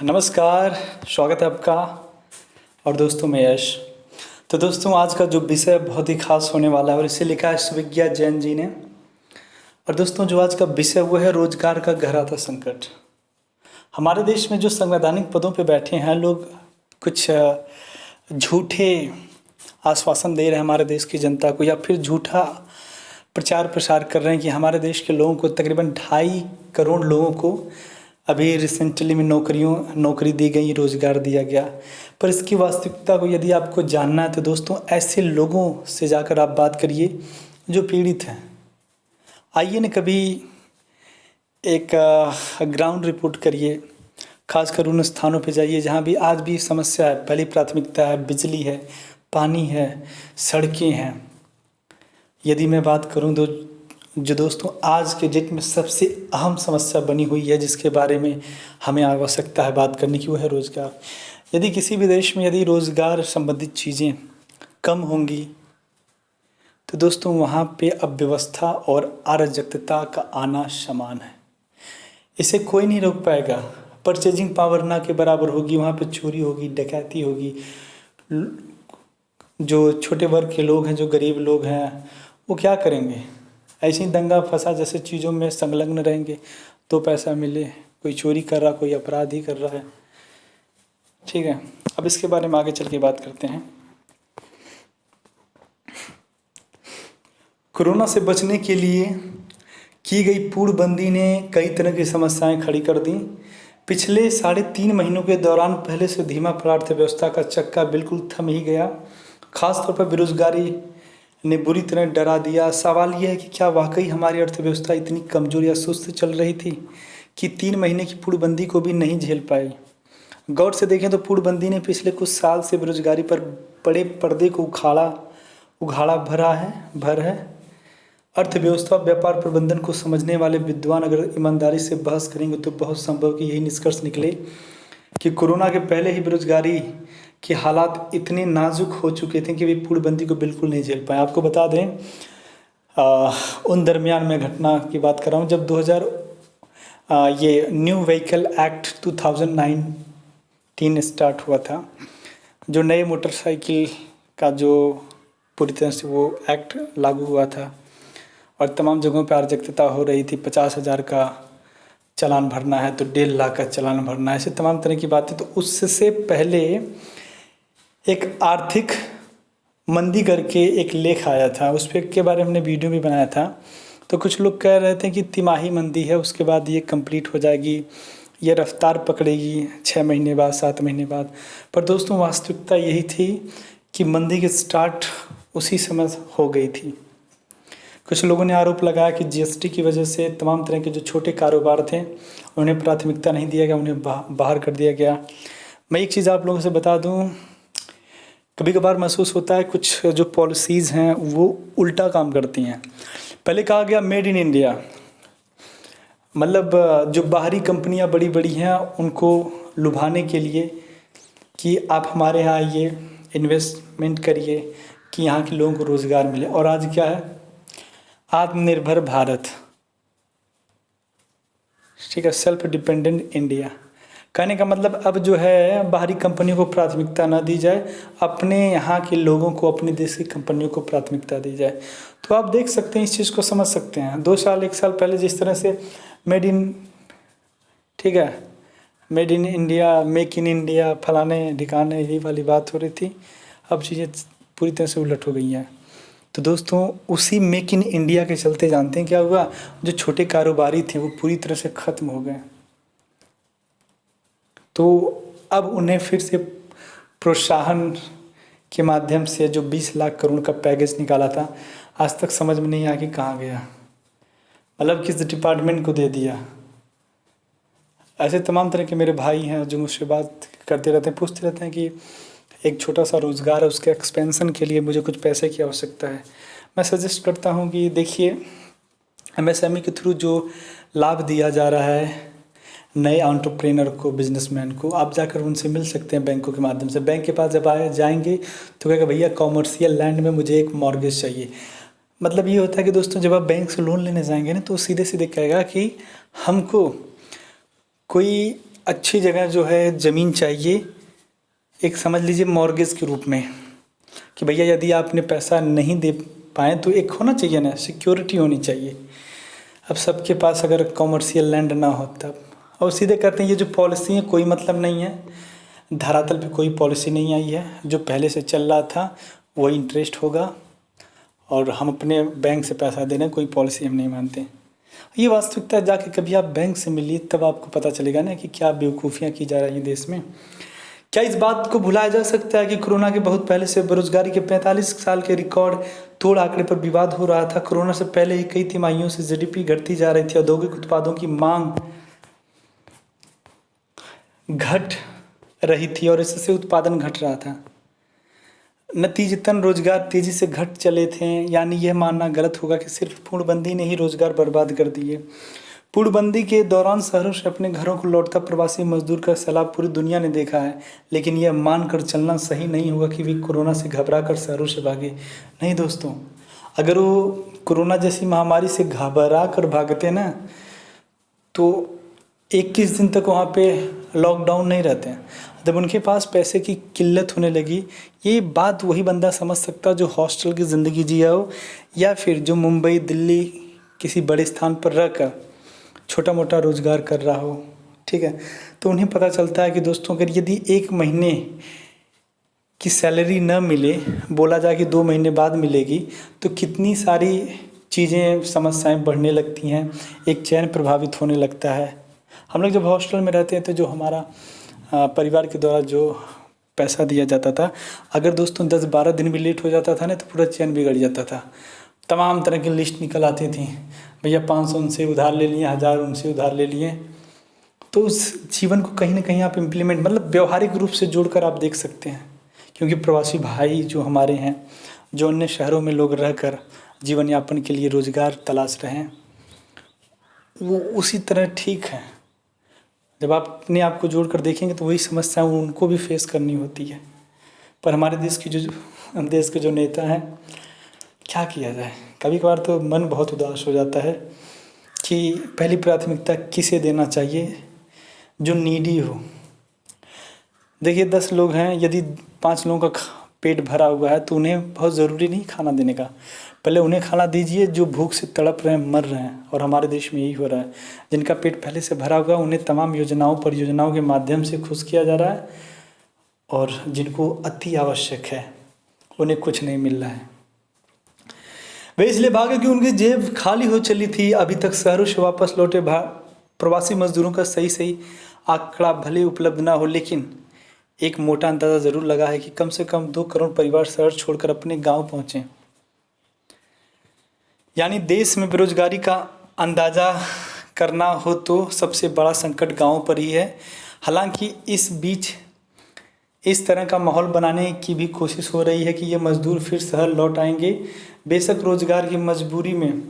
नमस्कार, स्वागत है आपका। और दोस्तों मैं यश। तो दोस्तों आज का जो विषय बहुत ही खास होने वाला है और इसे लिखा है सुविज्ञा जैन जी ने। और दोस्तों जो आज का विषय वो है रोजगार का गहराता संकट। हमारे देश में जो संवैधानिक पदों पे बैठे हैं लोग कुछ झूठे आश्वासन दे रहे हैं हमारे देश की जनता को, या फिर झूठा प्रचार प्रसार कर रहे हैं कि हमारे देश के लोगों को तकरीबन 2.5 करोड़ लोगों को अभी रिसेंटली में नौकरी दी गई, रोज़गार दिया गया। पर इसकी वास्तविकता को यदि आपको जानना है तो दोस्तों ऐसे लोगों से जाकर आप बात करिए जो पीड़ित हैं। आइए न कभी एक ग्राउंड रिपोर्ट करिए, खासकर उन स्थानों पे जाइए जहाँ भी आज भी समस्या है। पहली प्राथमिकता है बिजली है, पानी है, सड़कें हैं। यदि मैं बात करूँ तो जो दोस्तों आज के डेट में सबसे अहम समस्या बनी हुई है, जिसके बारे में हमें आवश्यकता है बात करने की, वो है रोज़गार। यदि किसी भी देश में यदि रोज़गार संबंधित चीज़ें कम होंगी तो दोस्तों वहाँ पे अव्यवस्था और अराजकता का आना समान है। इसे कोई नहीं रोक पाएगा। परचेजिंग पावर ना के बराबर होगी, वहाँ पे चोरी होगी, डकैती होगी। जो छोटे वर्ग के लोग हैं, जो गरीब लोग हैं, वो क्या करेंगे? ऐसे ही दंगा फसाद जैसे चीज़ों में संलग्न रहेंगे तो पैसा मिले। कोई चोरी कर रहा, कोई अपराध ही कर रहा है। ठीक है, अब इसके बारे में आगे चल के बात करते हैं। कोरोना से बचने के लिए की गई पूर्णबंदी ने कई तरह की समस्याएं खड़ी कर दी। पिछले 3.5 महीनों के दौरान पहले से धीमा पड़ा अर्थव्यवस्था का चक्का बिल्कुल थम ही गया। खासतौर पर बेरोजगारी ने बुरी तरह डरा दिया। सवाल यह है कि क्या वाकई हमारी अर्थव्यवस्था इतनी कमज़ोर या सुस्त चल रही थी कि 3 महीने की पूर्णबंदी को भी नहीं झेल पाई? गौर से देखें तो पूर्णबंदी ने पिछले कुछ साल से बेरोजगारी पर बड़े पर्दे को उघाड़ा भर है। अर्थव्यवस्था और व्यापार प्रबंधन को समझने वाले विद्वान अगर ईमानदारी से बहस करेंगे तो बहुत संभव कि यही निष्कर्ष निकले कि कोरोना के पहले ही बेरोजगारी के हालात इतने नाजुक हो चुके थे कि वे पूर्णबंदी को बिल्कुल नहीं झेल पाए। आपको बता दें उन दरमियान में घटना की बात कर रहा हूँ जब 2000 ये न्यू व्हीकल एक्ट 2019 स्टार्ट हुआ था। जो नए मोटरसाइकिल का जो पूरी तरह से वो एक्ट लागू हुआ था और तमाम जगहों पर अराजकता हो रही थी। 50,000 का चालान भरना है तो 1.5 लाख का चालान भरना है, ऐसे तमाम तरह की बातें। तो उससे पहले एक आर्थिक मंदी करके एक लेख आया था, उस पर के बारे में हमने वीडियो भी बनाया था। तो कुछ लोग कह रहे थे कि तिमाही मंदी है, उसके बाद ये कंप्लीट हो जाएगी, ये रफ्तार पकड़ेगी 6 महीने बाद, 7 महीने बाद। पर दोस्तों वास्तविकता यही थी कि मंदी की स्टार्ट उसी समय हो गई थी। कुछ लोगों ने आरोप लगाया कि जीएसटी की वजह से तमाम तरह के जो छोटे कारोबार थे उन्हें प्राथमिकता नहीं दिया गया, उन्हें बाहर कर दिया गया। मैं एक चीज़ आप लोगों से बता दूं, कभी कभार महसूस होता है कुछ जो पॉलिसीज़ हैं वो उल्टा काम करती हैं। पहले कहा गया मेड इन इंडिया, मतलब जो बाहरी कंपनियां बड़ी बड़ी हैं उनको लुभाने के लिए कि आप हमारे यहाँ आइए, इन्वेस्टमेंट करिए कि यहाँ के लोगों को रोज़गार मिले। और आज क्या है? आत्मनिर्भर भारत, ठीक है, सेल्फ डिपेंडेंट इंडिया। कहने का मतलब अब जो है बाहरी कंपनियों को प्राथमिकता ना दी जाए, अपने यहाँ के लोगों को, अपने देश की कंपनियों को प्राथमिकता दी जाए। तो आप देख सकते हैं, इस चीज़ को समझ सकते हैं। 2 साल 1 साल पहले जिस तरह से मेड इन, ठीक है, made in India, make in India, फलाने ठिकाने यही वाली बात हो रही थी, अब चीज़ें पूरी तरह से उलट हो गई हैं। तो दोस्तों उसी मेक इन इंडिया के चलते जानते हैं क्या हुआ? जो छोटे कारोबारी थे वो पूरी तरह से ख़त्म हो गए। तो अब उन्हें फिर से प्रोत्साहन के माध्यम से जो 20 लाख करोड़ का पैकेज निकाला था, आज तक समझ में नहीं आया कि कहाँ गया, मतलब किस डिपार्टमेंट को दे दिया। ऐसे तमाम तरह के मेरे भाई हैं जो मुझसे बात करते रहते हैं, पूछते रहते हैं कि एक छोटा सा रोज़गार है, उसके एक्सपेंशन के लिए मुझे कुछ पैसे की आवश्यकता है। मैं सजेस्ट करता हूँ कि देखिए एमएसएमई के थ्रू जो लाभ दिया जा रहा है नए एंटरप्रेन्योर को, बिजनेसमैन को, आप जाकर उनसे मिल सकते हैं बैंकों के माध्यम से। बैंक के पास जब जाएंगे तो कहेगा भैया कॉमर्शियल लैंड में मुझे एक मॉर्गेज चाहिए। मतलब ये होता है कि दोस्तों जब आप बैंक से लोन लेने जाएंगे ना तो सीधे सीधे कहेगा कि हमको कोई अच्छी जगह जो है ज़मीन चाहिए, एक समझ लीजिए मॉर्गेज के रूप में, कि भैया यदि आपने पैसा नहीं दे पाए तो एक होना चाहिए ना, सिक्योरिटी होनी चाहिए। अब सबके पास अगर कॉमर्शियल लैंड ना हो तब, और सीधे कहते हैं ये जो पॉलिसी है कोई मतलब नहीं है, धरातल पे कोई पॉलिसी नहीं आई है, जो पहले से चल रहा था वही इंटरेस्ट होगा, और हम अपने बैंक से पैसा दे रहे हैं, कोई पॉलिसी हम नहीं मानते। ये वास्तविकता जाके कभी आप बैंक से मिलिए, तब आपको पता चलेगा ना कि क्या बेवकूफ़ियाँ की जा रही हैं देश में। क्या इस बात को भुलाया जा सकता है कि कोरोना के बहुत पहले से बेरोजगारी के 45 साल के रिकॉर्ड तोड़ आंकड़े पर विवाद हो रहा था। कोरोना से पहले ही कई तिमाहियों से जीडीपी घटती जा रही थी, औद्योगिक उत्पादों की मांग घट रही थी और इससे उत्पादन घट रहा था। नतीजतन रोजगार तेजी से घट चले थे। यानी यह मानना गलत होगा कि सिर्फ पूर्णबंदी ने ही रोजगार बर्बाद कर दिए। पूर्णबंदी के दौरान शहरों से अपने घरों को लौटता प्रवासी मजदूर का सैलाब पूरी दुनिया ने देखा है, लेकिन यह मानकर चलना सही नहीं होगा कि वे कोरोना से घबरा कर शहरों से भागे। नहीं दोस्तों, अगर वो कोरोना जैसी महामारी से घबरा कर भागते ना, तो 21 दिन तक वहाँ पे लॉकडाउन नहीं रहते हैं। जब उनके पास पैसे की किल्लत होने लगी, ये बात वही बंदा समझ सकता जो हॉस्टल की ज़िंदगी जिया हो, या फिर जो मुंबई दिल्ली किसी बड़े स्थान पर रहकर छोटा मोटा रोज़गार कर रहा हो। ठीक है, तो उन्हें पता चलता है कि दोस्तों अगर यदि 1 महीने की सैलरी न मिले, बोला जाए कि 2 महीने बाद मिलेगी, तो कितनी सारी चीज़ें समस्याएं बढ़ने लगती हैं, एक चैन प्रभावित होने लगता है। हम लोग जब हॉस्टल में रहते हैं तो जो हमारा परिवार के द्वारा जो पैसा दिया जाता था, अगर दोस्तों 10-12 दिन भी लेट हो जाता था ना, तो पूरा चैन बिगड़ जाता था। तमाम तरह की लिस्ट निकल आती थी, भैया 500 उनसे उधार ले लिए, 1000 उनसे उधार ले लिए। तो उस जीवन को कहीं ना कहीं आप इम्प्लीमेंट, मतलब व्यवहारिक रूप से जोड़कर आप देख सकते हैं, क्योंकि प्रवासी भाई जो हमारे हैं, जो अन्य शहरों में लोग रहकर जीवन यापन के लिए रोज़गार तलाश रहे हैं, वो उसी तरह ठीक है। जब आप अपने आप को जोड़ कर देखेंगे तो वही समस्याएं उनको भी फेस करनी होती है। पर हमारे देश के जो नेता हैं, क्या किया जाए, कभी कभार तो मन बहुत उदास हो जाता है कि पहली प्राथमिकता किसे देना चाहिए, जो नीडी हो। देखिए 10 लोग हैं, यदि 5 लोगों का पेट भरा हुआ है तो उन्हें बहुत ज़रूरी नहीं खाना देने का, पहले उन्हें खाना दीजिए जो भूख से तड़प रहे हैं, मर रहे हैं। और हमारे देश में यही हो रहा है, जिनका पेट पहले से भरा हुआ है उन्हें तमाम परियोजनाओं के माध्यम से खुश किया जा रहा है, और जिनको अति आवश्यक है उन्हें कुछ नहीं मिल रहा है। वे इसलिए भागे कि उनकी जेब खाली हो चली थी। अभी तक शहरों से वापस लौटे प्रवासी मजदूरों का सही आंकड़ा भले उपलब्ध ना हो, लेकिन एक मोटा अंदाज़ा ज़रूर लगा है कि कम से कम 2 करोड़ परिवार शहर छोड़कर अपने गांव पहुँचे। यानी देश में बेरोजगारी का अंदाज़ा करना हो तो सबसे बड़ा संकट गाँव पर ही है। हालांकि इस बीच इस तरह का माहौल बनाने की भी कोशिश हो रही है कि ये मजदूर फिर शहर लौट आएंगे। बेशक रोज़गार की मजबूरी में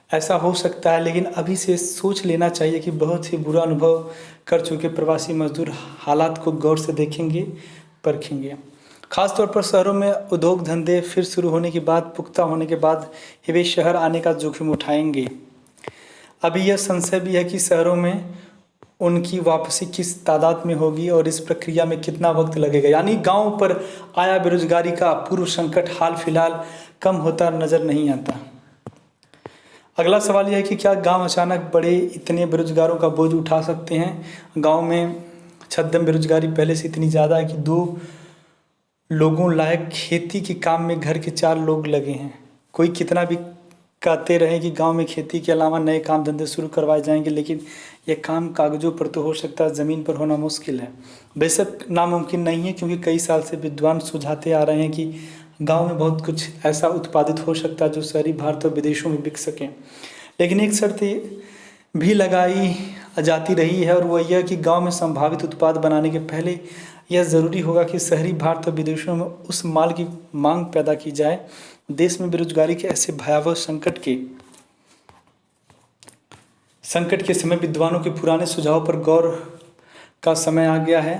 ऐसा हो सकता है, लेकिन अभी से सोच लेना चाहिए कि बहुत ही बुरा अनुभव कर चुके प्रवासी मजदूर हालात को गौर से देखेंगे, परखेंगे। खासतौर पर शहरों में उद्योग धंधे फिर शुरू होने के बाद, पुख्ता होने के बाद ही वे शहर आने का जोखिम उठाएंगे। अभी यह संशय भी है कि शहरों में उनकी वापसी किस तादाद में होगी और इस प्रक्रिया में कितना वक्त लगेगा। यानी गांव पर आया बेरोजगारी का पूर्व संकट हाल फिलहाल कम होता नज़र नहीं आता। अगला सवाल यह है कि क्या गांव अचानक बड़े इतने बेरोजगारों का बोझ उठा सकते हैं। गांव में छद्म बेरोजगारी पहले से इतनी ज़्यादा है कि 2 लोगों लायक खेती के काम में घर के 4 लोग लगे हैं। कोई कितना भी कहते रहे कि गांव में खेती के अलावा नए काम धंधे शुरू करवाए जाएंगे, लेकिन यह काम कागजों पर तो हो सकता है, ज़मीन पर होना मुश्किल है। बेशक नामुमकिन नहीं है, क्योंकि कई साल से विद्वान सुझाते आ रहे हैं कि गांव में बहुत कुछ ऐसा उत्पादित हो सकता है जो शहरी भारत और विदेशों में बिक सके। लेकिन एक शर्त भी लगाई जाती रही है, और वह यह कि गांव में संभावित उत्पाद बनाने के पहले यह ज़रूरी होगा कि शहरी भारत और विदेशों में उस माल की मांग पैदा की जाए। देश में बेरोजगारी के ऐसे भयावह संकट के समय विद्वानों के पुराने सुझाव पर गौर का समय आ गया है।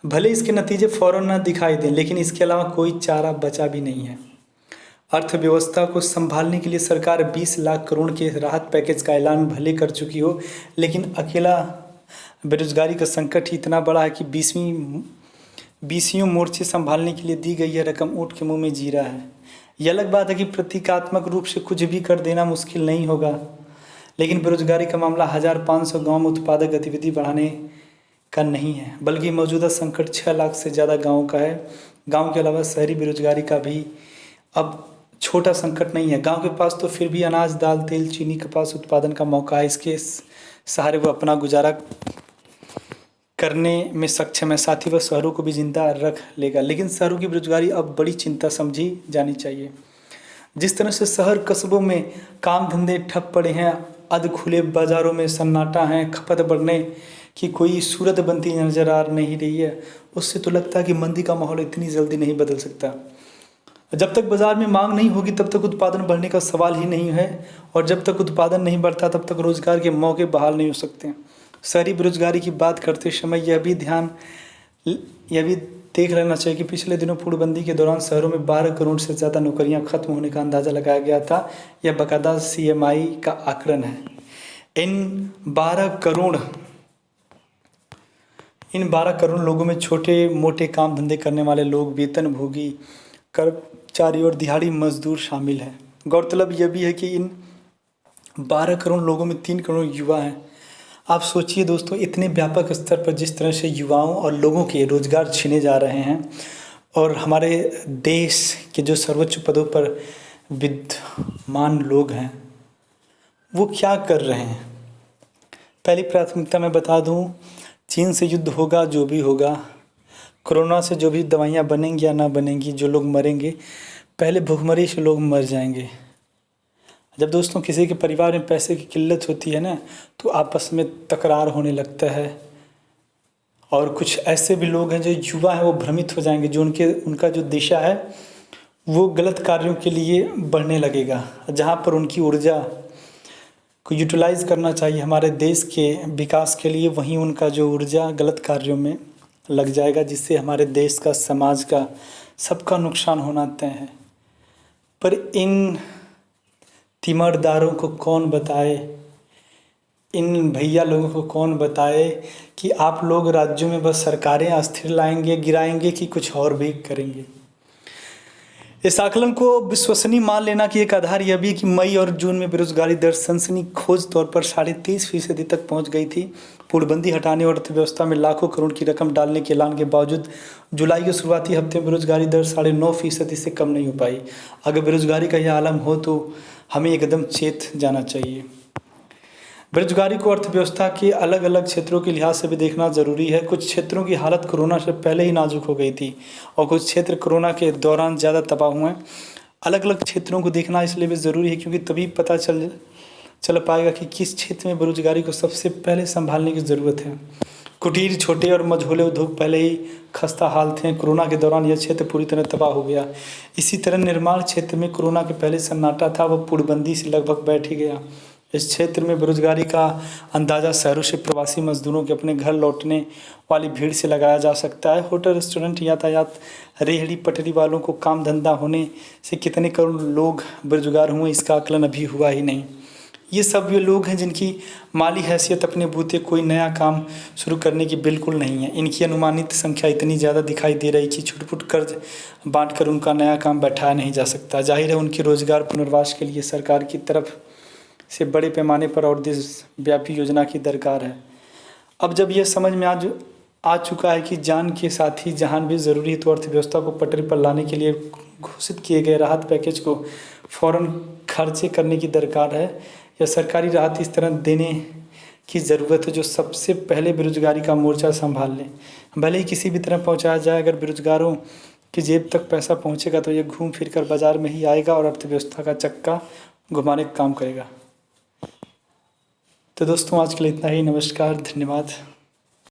भले इसके नतीजे फौरन न दिखाई दें, लेकिन इसके अलावा कोई चारा बचा भी नहीं है। अर्थव्यवस्था को संभालने के लिए सरकार 20 लाख करोड़ के राहत पैकेज का ऐलान भले कर चुकी हो, लेकिन अकेला बेरोजगारी का संकट ही इतना बड़ा है कि बीसियों मोर्चे संभालने के लिए दी गई यह रकम ऊँट के मुंह में जीरा है। यह अलग बात है कि प्रतीकात्मक रूप से कुछ भी कर देना मुश्किल नहीं होगा, लेकिन बेरोजगारी का मामला 1500 गाँव में उत्पादक गतिविधि बढ़ाने का नहीं है, बल्कि मौजूदा संकट 6 लाख से ज़्यादा गाँव का है। गाँव के अलावा शहरी बेरोजगारी का भी अब छोटा संकट नहीं है। गांव के पास तो फिर भी अनाज, दाल, तेल, चीनी, कपास उत्पादन का मौका है। इसके सहारे वो अपना गुजारा करने में सक्षम है, साथ ही वह शहरों को भी जिंदा रख लेगा। लेकिन शहरों की बेरोजगारी अब बड़ी चिंता समझी जानी चाहिए। जिस तरह से शहर कस्बों में काम धंधे ठप पड़े हैं, अध खुले बाज़ारों में सन्नाटा है, खपत बढ़ने की कोई सूरत बनती नज़र आ नहीं रही है, उससे तो लगता है कि मंदी का माहौल इतनी जल्दी नहीं बदल सकता। जब तक बाज़ार में मांग नहीं होगी तब तक उत्पादन बढ़ने का सवाल ही नहीं है, और जब तक उत्पादन नहीं बढ़ता तब तक रोज़गार के मौके बहाल नहीं हो सकते। शहरी बेरोजगारी की बात करते समय यह भी देख लेना चाहिए कि पिछले दिनों पूर्णबंदी के दौरान शहरों में 12 करोड़ से ज़्यादा नौकरियां खत्म होने का अंदाज़ा लगाया गया था। यह बाकायदा CMI का आकलन है। इन 12 करोड़ लोगों में छोटे मोटे काम धंधे करने वाले लोग, वेतनभोगी कर्मचारी और दिहाड़ी मजदूर शामिल हैं। गौरतलब यह भी है कि इन 12 करोड़ लोगों में 3 करोड़ युवा हैं। आप सोचिए दोस्तों, इतने व्यापक स्तर पर जिस तरह से युवाओं और लोगों के रोजगार छीने जा रहे हैं, और हमारे देश के जो सर्वोच्च पदों पर विद्यमान लोग हैं वो क्या कर रहे हैं। पहली प्राथमिकता मैं बता दूं, चीन से युद्ध होगा, जो भी होगा, कोरोना से जो भी दवाइयाँ बनेंगी या ना बनेंगी, जो लोग मरेंगे, पहले भूखमरी से लोग मर जाएंगे। जब दोस्तों किसी के परिवार में पैसे की किल्लत होती है ना, तो आपस में तकरार होने लगता है, और कुछ ऐसे भी लोग हैं जो युवा हैं वो भ्रमित हो जाएंगे, जो उनका जो दिशा है वो गलत कार्यों के लिए बढ़ने लगेगा। जहाँ पर उनकी ऊर्जा को यूटिलाइज़ करना चाहिए हमारे देश के विकास के लिए, वहीं उनका जो ऊर्जा गलत कार्यों में लग जाएगा, जिससे हमारे देश का, समाज का, सबका नुकसान होना तय है। पर इन तीमरदारों को कौन बताए, इन भैया लोगों को कौन बताए कि आप लोग राज्यों में बस सरकारें अस्थिर लाएंगे, गिराएंगे, कि कुछ और भी करेंगे। इस आकलन को विश्वसनीय मान लेना कि एक आधार यह भी कि मई और जून में बेरोजगारी दर सनसनीखेज तौर पर 23.5% तक पहुंच गई थी। पूर्णबंदी हटाने और अर्थव्यवस्था में लाखों करोड़ की रकम डालने के ऐलान के बावजूद जुलाई के शुरुआती हफ्ते में बेरोजगारी दर 9.5% से कम नहीं हो पाई। अगर बेरोजगारी का यह आलम हो तो हमें एकदम चेत जाना चाहिए। बेरोजगारी को अर्थव्यवस्था के अलग अलग क्षेत्रों के लिहाज से भी देखना ज़रूरी है। कुछ क्षेत्रों की हालत कोरोना से पहले ही नाजुक हो गई थी, और कुछ क्षेत्र कोरोना के दौरान ज़्यादा तबाह हुए। अलग अलग क्षेत्रों को देखना इसलिए भी ज़रूरी है क्योंकि तभी पता चल पाएगा कि किस क्षेत्र में बेरोजगारी को सबसे पहले संभालने की ज़रूरत है। कुटीर, छोटे और मझोले उद्योग पहले ही खस्ता हाल थे। कोरोना के दौरान यह क्षेत्र पूरी तरह तबाह हो गया। इसी तरह निर्माण क्षेत्र में कोरोना के पहले सन्नाटा था, वह पूर्णबंदी से लगभग बैठ ही गया। इस क्षेत्र में बेरोजगारी का अंदाज़ा शहरों से प्रवासी मजदूरों के अपने घर लौटने वाली भीड़ से लगाया जा सकता है। होटल, रेस्टोरेंट, यातायात, रेहड़ी पटरी वालों को काम धंधा होने से कितने करोड़ लोग बेरोजगार हुए, इसका आकलन अभी हुआ ही नहीं। ये सब वे लोग हैं जिनकी माली हैसियत अपने बूते कोई नया काम शुरू करने की बिल्कुल नहीं है। इनकी अनुमानित संख्या इतनी ज़्यादा दिखाई दे रही कि छुटपुट कर्ज बांटकर उनका नया काम बैठाया नहीं जा सकता। जाहिर है उनके रोजगार पुनर्वास के लिए सरकार की तरफ से बड़े पैमाने पर और देशव्यापी योजना की दरकार है। अब जब यह समझ में आ चुका है कि जान के साथ ही जहान भी ज़रूरी है, तो अर्थव्यवस्था को पटरी पर लाने के लिए घोषित किए गए राहत पैकेज को फ़ौरन खर्चे करने की दरकार है। यह सरकारी राहत इस तरह देने की ज़रूरत है जो सबसे पहले बेरोजगारी का मोर्चा संभाल लें। भले ही किसी भी तरह पहुंचाया जाए, अगर बेरोजगारों की जेब तक पैसा पहुंचेगा तो ये घूम फिर कर बाज़ार में ही आएगा और अर्थव्यवस्था का चक्का घुमाने का काम करेगा। तो दोस्तों आज के लिए इतना ही। नमस्कार, धन्यवाद।